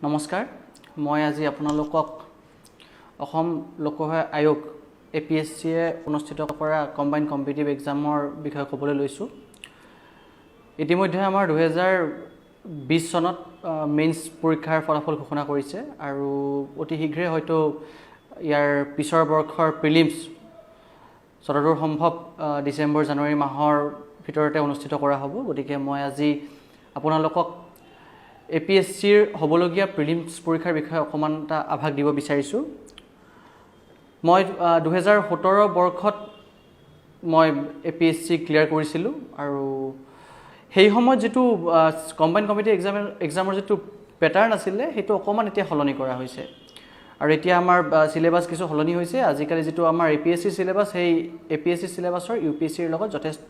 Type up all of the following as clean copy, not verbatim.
নমস্কাৰ মই আজি আপোনালোকক অসম লোকসেৱা আয়োগ APSC এ অনুষ্ঠিত কৰা কম্বাইন্ড কম্পিটিটিভ এক্সামৰ বিষয়ে ক'বলৈ লৈছোঁ। ইতিমধ্যে আমাৰ 2020 চনত মেইনছ পৰীক্ষাৰ ফলাফল ঘোষণা কৰিছে আৰু অতি শীঘ্ৰে হয়তো ইয়াৰ পিছৰ বৰ্ষৰ প্ৰিলিমছ যতদূৰ সম্ভৱ ডিসেম্বৰ জানুৱাৰী মাহৰ ভিতৰতে অনুষ্ঠিত কৰা হ'ব। গতিকে মই আজি আপোনালোকক APSCৰ হ'বলগীয়া প্ৰিলিমছ পৰীক্ষাৰ বিষয়ে অকমান এটা আভাস দিব বিচাৰিছোঁ। মই 2017 বৰ্ষত মই APSC ক্লিয়াৰ কৰিছিলোঁ আৰু সেই সময়ত যেটো কম্বাইন্ড কম্পিটিটিভ এক্সামৰ যেটো প্যাটাৰ্ণ আছিল হেতু অকমান এতিয়া সলনি কৰা হৈছে আৰু এতিয়া আমাৰ সিলেবাস কিছু সলনি হৈছে। আজিকালি যেটো আমাৰ APSC সিলেবাস সেই APSC সিলেবাসৰ UPSC ৰ লগত যথেষ্ট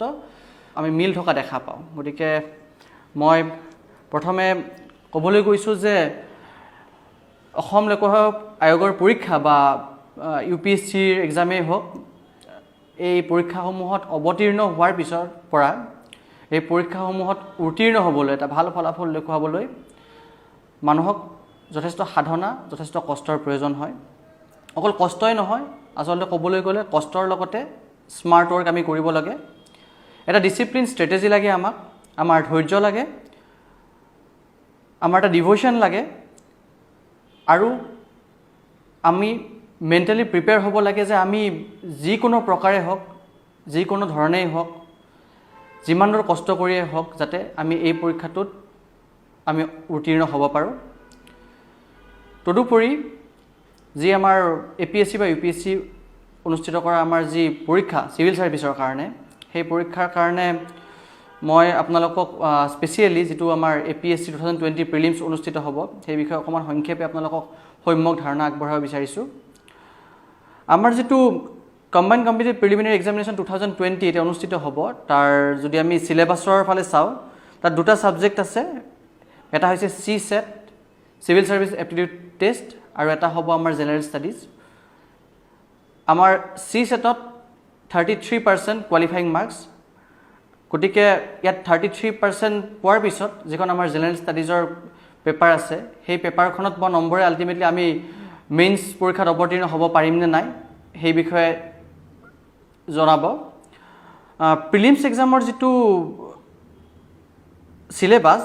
আমি মিল থকা দেখা পাওঁ। গতিকে মই প্ৰথমে ক'বলৈ গৈছোঁ যে অসম লোকসেৱা আয়োগৰ পৰীক্ষা বা UPSC এক্সামে হওক এই পৰীক্ষাসমূহত অৱতীৰ্ণ হোৱাৰ পিছৰ পৰা এই পৰীক্ষাসমূহত উত্তীৰ্ণ হ'বলৈ এটা ভাল ফলাফল দেখুৱাবলৈ মানুহক যথেষ্ট সাধনা যথেষ্ট কষ্টৰ প্ৰয়োজন হয়। অকল কষ্টই নহয়, আচলতে ক'বলৈ গ'লে কষ্টৰ লগতে স্মাৰ্ট ৱৰ্ক আমি কৰিব লাগে। এটা ডিসিপ্লিন ষ্ট্ৰেটেজি লাগে আমাৰ ধৈৰ্য লাগে, আমাৰ এটা ডিভোশন লাগে আৰু আমি মেণ্টেলি প্ৰিপেয়াৰ হ'ব লাগে যে আমি যিকোনো প্ৰকাৰে হওক যিকোনো ধৰণেই হওক যিমান দূৰ কষ্ট কৰিয়ে হওক যাতে আমি এই পৰীক্ষাটোত আমি উত্তীৰ্ণ হ'ব পাৰোঁ। তদুপৰি যি আমাৰ APSC বা UPSC অনুষ্ঠিত কৰা আমাৰ যি পৰীক্ষা সিভিল সাৰ্ভিসৰ কাৰণে সেই পৰীক্ষাৰ কাৰণে মই আপোনালোকক স্পেচিয়েলি যেটো আমাৰ APSC 2020 প্ৰিলিমছ অনুষ্ঠিত হ'ব সেই বিষয়ে অকমান সংক্ষেপে আপোনালোকক সম্যক ধাৰণা আগবঢ়াব বিচাৰিছোঁ। আমাৰ যেটো কম্বাইন্ড কম্পিটিটিভ প্ৰিলিমিনাৰী এক্সামিনেশ্যন 2020 এটা অনুষ্ঠিত হ'ব, তাৰ যদি আমি সিলেবাসৰ ফালে চাওঁ তাত দুটা সাবজেক্ট আছে। এটা হৈছে CSET civil service aptitude test আৰু এটা হ'ব আমাৰ জেনাৰেল ষ্টাডিজ। আমাৰ CSETত 33% কোৱালিফাইং মাৰ্কস, গতিকে ইয়াত 33% পোৱাৰ পিছত যিখন আমাৰ জেনাৰেল ষ্টাডিজৰ পেপাৰ আছে সেই পেপাৰখনত পোৱা নম্বৰে আলটিমেটলি আমি মেইনছ পৰীক্ষাত অৱতীৰ্ণ হ'ব পাৰিম নে নাই সেই বিষয়ে জনাব। প্ৰিলিমছ এক্সামৰ যেটো সিলেবাস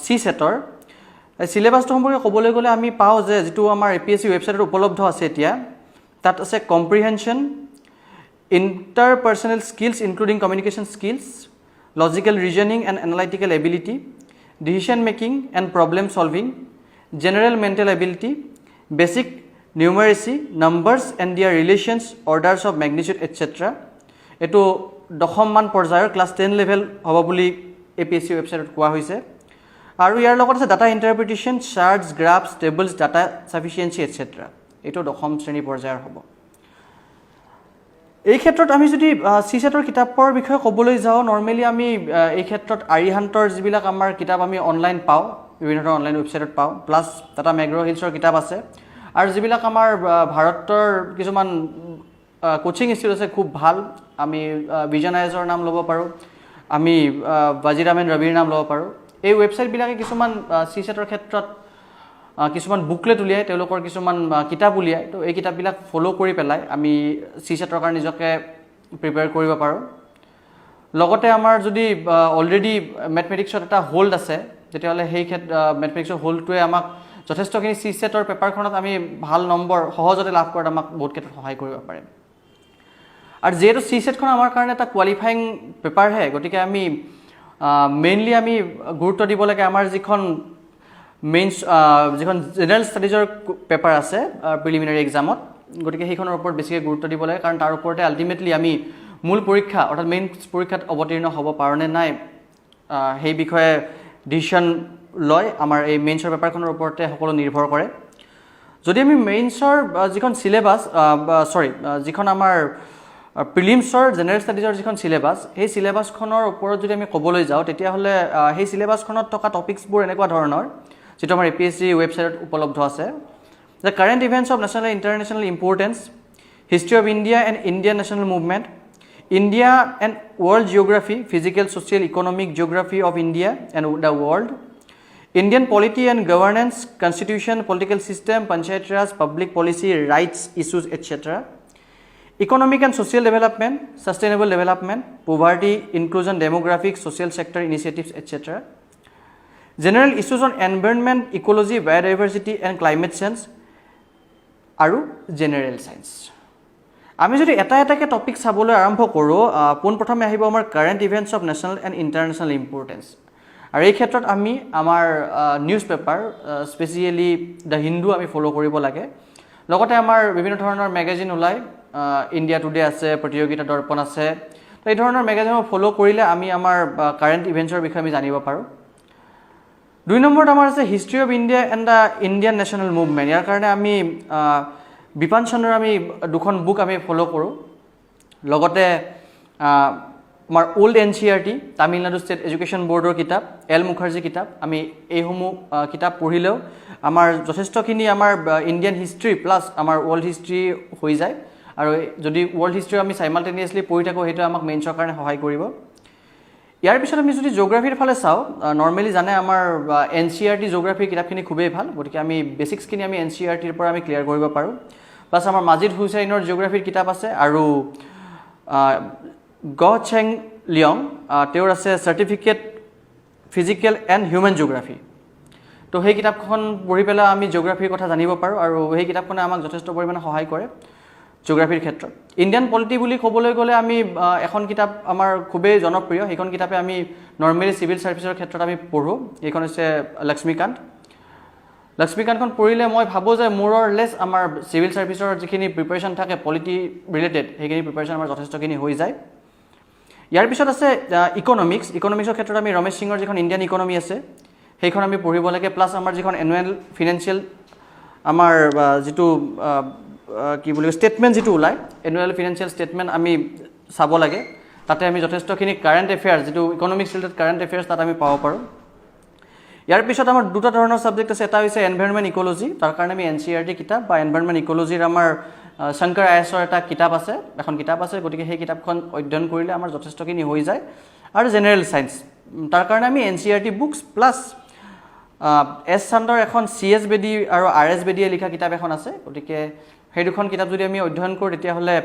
CSETৰ সিলেবাসটো সম্পৰ্কে ক'বলৈ গ'লে আমি পাওঁ যে যেটো আমাৰ APSC ৱেবছাইটত উপলব্ধ আছে এতিয়া তাত আছে comprehension, interpersonal skills including communication skills, logical reasoning and analytical ability, decision making and problem solving, general mental ability, basic numeracy, numbers and their relations, orders of magnitude etc. এটো দশমমান পৰ্যায়ৰ ক্লাছ 10 লেভেল হ'ব বুলি APSC ৱেবছাইটত কোৱা হৈছে আৰু ইয়াৰ লগত আছে data ইন্টাৰপ্ৰিটেশ্যন, charts, গ্ৰাফছ, tables, data সাফিচিয়েন্সি etc. এটো দশম শ্ৰেণী পৰ্যায়ৰ হ'ব। এই ক্ষেত্ৰত আমি যদি CSETৰ কিতাপৰ বিষয়ে ক'বলৈ যাওঁ নৰমালি আমি এই ক্ষেত্ৰত আৰিহান্তৰ যিবিলাক আমাৰ কিতাপ আমি অনলাইন পাওঁ বিভিন্ন ধৰণৰ অনলাইন ৱেবছাইটত পাওঁ, প্লাছ টাটা মেগ্ৰ হিলছৰ কিতাপ আছে আৰু যিবিলাক আমাৰ ভাৰতৰ কিছুমান কোচিং ইনষ্টিটিউট আছে খুব ভাল। আমি বিজন আইজৰ নাম ল'ব পাৰোঁ, আমি বাজিৰামেন ৰবিৰ নাম ল'ব পাৰোঁ। এই ৱেবছাইটবিলাকে কিছুমান CSETৰ ক্ষেত্ৰত কিছুমান বুকলেট উলিয়াই তেওঁলোকৰ কিছুমান কিতাপ উলিয়াই, তো এই কিতাপবিলাক ফলো কৰি পেলাই আমি CSETৰ কাৰণে নিজকে প্ৰিপেয়াৰ কৰিব পাৰোঁ। লগতে আমাৰ যদি অলৰেডি মেথমেটিক্সত এটা হোল্ড আছে তেতিয়াহ'লে সেই মেথমেটিক্সৰ হোল্ডটোৱে আমাক যথেষ্টখিনি CSETৰ পেপাৰখনত আমি ভাল নম্বৰ সহজতে লাভ কৰাত আমাক বহুত ক্ষেত্ৰত সহায় কৰিব পাৰে। আৰু যেহেতু CSETখন আমাৰ কাৰণে এটা কোৱালিফাইং পেপাৰহে, গতিকে আমি মেইনলি আমি গুৰুত্ব দিব লাগে আমাৰ যিখন মেইনছ যিখন জেনাৰেল ষ্টাডিজৰ পেপাৰ আছে প্ৰিলিমিনাৰী এক্সামত, গতিকে সেইখনৰ ওপৰত বেছিকৈ গুৰুত্ব দিব লাগে কাৰণ তাৰ ওপৰতে আলটিমেটলি আমি মূল পৰীক্ষা অৰ্থাৎ মেইন পৰীক্ষাত অৱতীৰ্ণ হ'ব পাৰোঁ নে নাই সেই বিষয়ে ডিচিশ্যন লয়। আমাৰ এই মেইনছৰ পেপাৰখনৰ ওপৰতে সকলো নিৰ্ভৰ কৰে। যদি আমি মেইনছৰ যিখন সিলেবাস যিখন আমাৰ প্ৰিলিমছৰ জেনাৰেল ষ্টাডিজৰ যিখন সিলেবাস সেই সিলেবাসখনৰ ওপৰত যদি আমি ক'বলৈ যাওঁ তেতিয়াহ'লে সেই সিলেবাসখনত থকা টপিকছবোৰ এনেকুৱা ধৰণৰ যেটো আমাৰ APSC ৱেবছাইটত উপলব্ধ আছে। The current events of national and international importance, history of India and Indian national movement, India and world geography, physical, social, economic geography of India and the world, Indian polity and governance, constitution, political system, panchayat raj, public policy, rights issues, etc. Economic and social development, sustainable development, poverty, inclusion, demographics, social sector initiatives, etc. General issues on environment, ecology, biodiversity and climate change, আৰু general science. আমি যদি এটা এটাকে topic চাবলৈ আৰম্ভ কৰোঁ, পোনপ্ৰথমে আহিব আমাৰ current events of national and international importance. আৰু এই ক্ষেত্ৰত আমি আমাৰ news paper, specially the Hindu আমি ফ'ল' কৰিব লাগে। লগতে আমাৰ বিভিন্ন ধৰণৰ মেগাজিন ওলায়, ইণ্ডিয়া টুডে আছে, প্ৰতিযোগিতা দৰ্পণ আছে। তো এই ধৰণৰ মেগাজিনবোৰ ফ'ল' কৰিলে আমি আমাৰ কাৰেণ্ট ইভেণ্টছৰ বিষয়ে আমি জানিব পাৰোঁ। 2 নম্বৰত আমাৰ আছে history of India and the Indian national movement. ইয়াৰ কাৰণে আমি বিপান চন্দ্ৰৰ আমি 2খন বুক আমি ফ'ল' কৰোঁ। লগতে আমাৰ old NCERT, Tamil Nadu state education বৰ্ডৰ কিতাপ, এল মুখাৰ্জী কিতাপ, আমি এইসমূহ কিতাপ পঢ়িলেও আমাৰ যথেষ্টখিনি আমাৰ ইণ্ডিয়ান হিষ্ট্ৰী প্লাছ আমাৰ ৱৰ্ল্ড হিষ্ট্ৰী হৈ যায়। আৰু যদি ৱৰ্ল্ড হিষ্ট্ৰী আমি চাইমালটেনিয়াছলি পঢ়ি থাকোঁ, সেইটোৱে আমাক মেইনছৰ কাৰণে সহায় কৰিব। ইয়াৰ পিছত আমি যদি জিঅ'গ্ৰাফীৰ ফালে চাওঁ, নৰ্মেলি জানে আমাৰ NCERT জিঅ'গ্ৰাফীৰ কিতাপখিনি খুবেই ভাল, গতিকে আমি বেচিক্সখিনি আমি NCERTৰ পৰা আমি ক্লিয়াৰ কৰিব পাৰোঁ। প্লাছ আমাৰ মাজিদ হুছেইনৰ জিঅ'গ্ৰাফীৰ কিতাপ আছে, আৰু গ চেং লিয়ং, তেওঁৰ আছে certificate physical and human geography. তো সেই কিতাপখন পঢ়ি পেলাই আমি জিঅ'গ্ৰাফীৰ কথা জানিব পাৰোঁ, আৰু সেই কিতাপখনে আমাক যথেষ্ট পৰিমাণে সহায় কৰে জিঅ'গ্ৰাফীৰ ক্ষেত্ৰত। ইণ্ডিয়ান পলিটি বুলি ক'বলৈ গ'লে আমি এখন কিতাপ আমাৰ খুবেই জনপ্ৰিয়, সেইখন কিতাপে আমি নৰ্মেলি চিভিল ছাৰ্ভিচৰ ক্ষেত্ৰত আমি পঢ়োঁ। সেইখন হৈছে লক্ষ্মীকান্ত। লক্ষ্মীকান্তখন পঢ়িলে মই ভাবোঁ যে মোৰ অৰ লেছ আমাৰ চিভিল ছাৰ্ভিচৰ যিখিনি প্ৰিপেৰেশ্যন থাকে পলিটি ৰিলেটেড, সেইখিনি প্ৰিপেৰেশ্যন আমাৰ যথেষ্টখিনি হৈ যায়। ইয়াৰ পিছত আছে ইকনমিক্সৰ ক্ষেত্ৰত আমি ৰমেশ সিঙৰ যিখন ইণ্ডিয়ান ইকনমি আছে সেইখন আমি পঢ়িব লাগে। প্লাছ আমাৰ যিখন এনুৱেল ফিনেন্সিয়েল আমাৰ যিটো কি বুলি ষ্টেটমেণ্ট যিটো ওলায়, এনুৱেল ফিনেন্সিয়েল ষ্টেটমেণ্ট আমি চাব লাগে। তাতে আমি যথেষ্টখিনি কাৰেণ্ট এফেয়াৰ্ছ, যিটো ইকনমিক্স ৰিলেটেড কাৰেণ্ট এফেয়াৰ্ছ, তাত আমি পাব পাৰোঁ। ইয়াৰ পিছত আমাৰ 2টা ধৰণৰ ছাবজেক্ট আছে। এটা হৈছে এনভাইৰনমেণ্ট ইক'লজি, তাৰ কাৰণে আমি NCERT কিতাপ বা এনভাইৰনমেণ্ট ইক'লজিৰ আমাৰ শংকৰ IASৰ এটা কিতাপ আছে, এখন কিতাপ আছে, গতিকে সেই কিতাপখন অধ্যয়ন কৰিলে আমাৰ যথেষ্টখিনি হৈ যায়। আৰু জেনেৰেল ছায়েন্স, তাৰ কাৰণে আমি NCERT বুকছ প্লাছ S চান্দৰ এখন CS বেদী আৰু RS বেদীয়ে লিখা কিতাপ এখন আছে, গতিকে সেই 2খন কিতাপ যদি আমি অধ্যয়ন কৰোঁ তেতিয়াহ'লে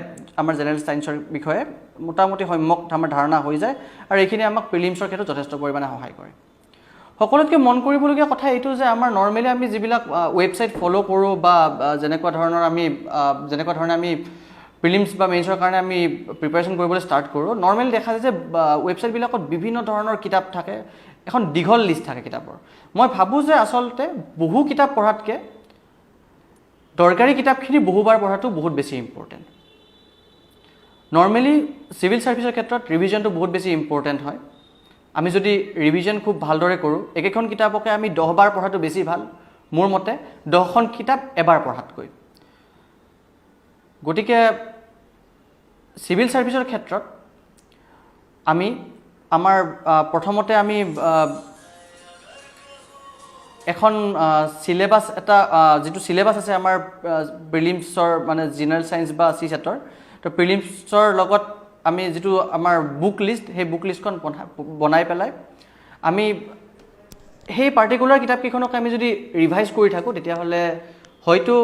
আমাৰ জেনেৰেল ছায়েন্সৰ বিষয়ে মোটামুটি সম্যক আমাৰ ধাৰণা হৈ যায়, আৰু এইখিনি আমাক প্ৰিলিমছৰ ক্ষেত্ৰত যথেষ্ট পৰিমাণে সহায় কৰে। সকলোতকৈ মন কৰিবলগীয়া কথা এইটো যে আমাৰ নৰ্মেলি আমি যিবিলাক ৱেবছাইট ফ'ল' কৰোঁ বা যেনেকুৱা ধৰণে আমি প্ৰিলিমছ বা মেইনছৰ কাৰণে আমি প্ৰিপেৰেশ্যন কৰিবলৈ ষ্টাৰ্ট কৰোঁ, নৰ্মেলি দেখা যায় যে ৱেবছাইটবিলাকত বিভিন্ন ধৰণৰ কিতাপ থাকে, এখন দীঘল লিষ্ট থাকে কিতাপৰ। মই ভাবোঁ যে আচলতে বহু কিতাপ পঢ়াতকৈ দৰকাৰী কিতাপখিনি বহুবাৰ পঢ়াটো বহুত বেছি ইম্পৰ্টেণ্ট। নৰ্মেলি চিভিল ছাৰ্ভিচৰ ক্ষেত্ৰত ৰিভিজনটো বহুত বেছি ইম্পৰ্টেণ্ট হয়। আমি যদি ৰিভিজন খুব ভালদৰে কৰোঁ, একেখন কিতাপকে আমি 10 বাৰ পঢ়াটো বেছি ভাল, মোৰ মতে 10খন কিতাপ এবাৰ পঢ়াতকৈ। গতিকে চিভিল ছাৰ্ভিচৰ ক্ষেত্ৰত আমাৰ প্ৰথমতে আমি এখন চিলেবাছ, যিটো চিলেবাছ আছে আমাৰ প্ৰিলিমছৰ মানে জেনেৰেল ছায়েন্স বা CSATৰ, তো প্ৰিলিমছৰ লগত আমি যিটো আমাৰ বুক লিষ্ট, সেই বুক লিষ্টখন বনাই পেলাই আমি সেই পাৰ্টিকুলাৰ কিতাপকেইখনক আমি যদি ৰিভাইজ কৰি থাকোঁ, তেতিয়াহ'লে হয়তো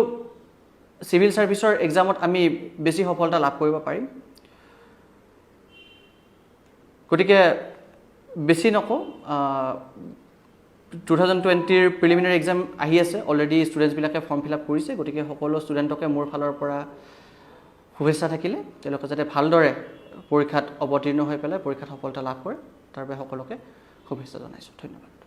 চিভিল ছাৰ্ভিচৰ এক্সামত আমি বেছি সফলতা লাভ কৰিব পাৰিম। গতিকে বেছি নকওঁ, 2020ৰ প্ৰিলিমিনাৰী এক্সাম আহি আছে, অলৰেডি ষ্টুডেণ্টছবিলাকে ফৰ্ম ফিল আপ কৰিছে, গতিকে সকলো ষ্টুডেণ্টকে মোৰ ফালৰ পৰা শুভেচ্ছা থাকিলে, তেওঁলোকে যাতে ভালদৰে পৰীক্ষাত অৱতীৰ্ণ হৈ পেলাই পৰীক্ষাত সফলতা লাভ কৰে, তাৰ বাবে সকলোকে শুভেচ্ছা জনাইছোঁ। ধন্যবাদ।